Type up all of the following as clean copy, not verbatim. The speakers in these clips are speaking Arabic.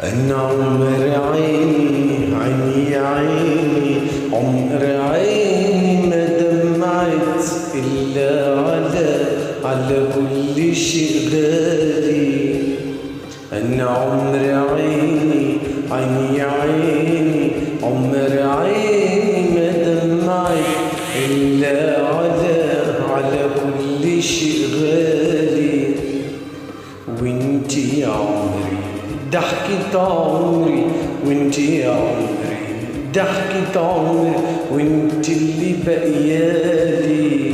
أنا عمر عيني عيني يا عيني، عمر عيني ما دمعت إلا على كل شيء غالي. أنا عمر عيني عيني يا عيني، عمر عيني ما دمعت إلا على كل شيء غالي. وانتي يا عمري ضحكة عمري، وانتي يا عمري ضحكة عمري، وانتي اللي بقيالي.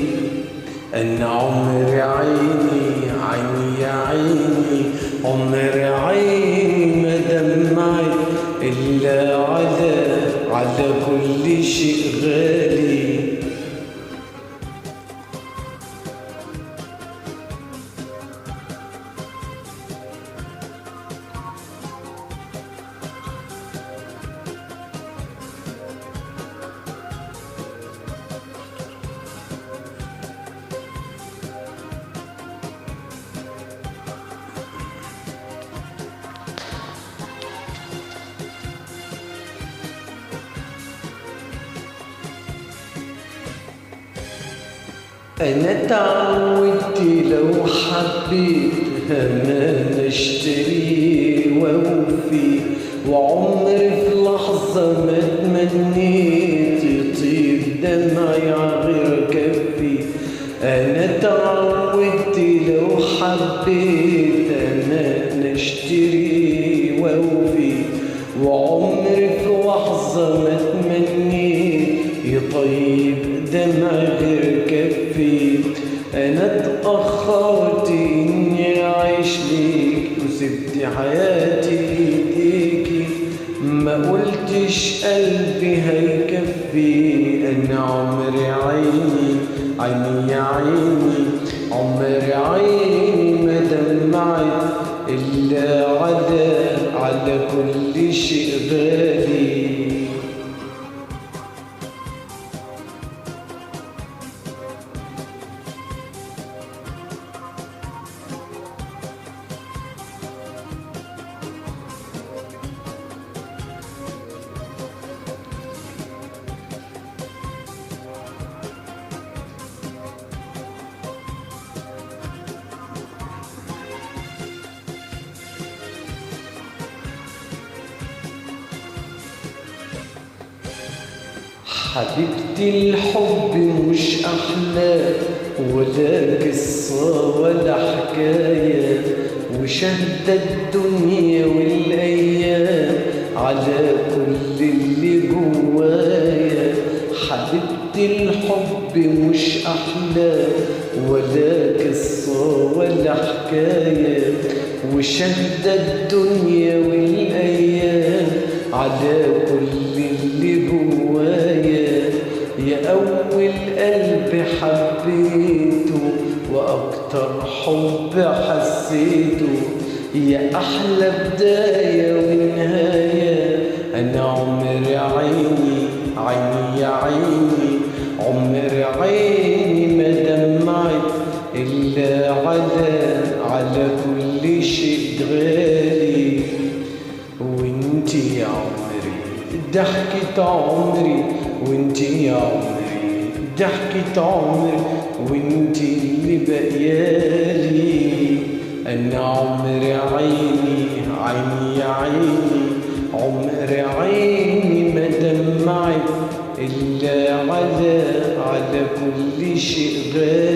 أنا عمري عيني عيني يا عيني، عمري عيني ما دمعت إلا على كل شيء غالي. أنا تعودت لو حبيتها ما نشتري وأوفي، وعمري في لحظة ما تمنيت يطيب دمعي عغير كفي. أنا تعودت لو حبيتها ما نشتري وأوفي، وعمري في لحظة ما تمنيت يطيب دمعي غير كفي. أنا اتأخرت إني أعيش ليك، وسبت حياتي ليكي، ما قلتش قلبي هيكفي. أنا عمري عيني عيني يا عيني، عمري عيني ما دمعت إلا على كل شيء غالي. حبيبتي الحب مش أحلى ولا قصة ولا حكاية، وشهد الدنيا والأيام على كل اللي جوايا. حبيبتي الحب مش أحلى ولا قصة ولا حكاية، وشهد الدنيا والأيام على كل اللي جوايا. يا أول قلب حبيته وأكتر حب حسيته، يا أحلى بداية ونهاية. أنا عمري عيني عيني يا عيني، عمري عيني ما دمعت إلا على كل شيء غالي. وانتي يا عمري ضحكة عمري، وانتي يا عمري ضحكة عمري، وانتي اللي بقيالي. أنا عمري عيني عيني يا عيني، عمري عيني ما دمعت إلا على كل شيء غالي.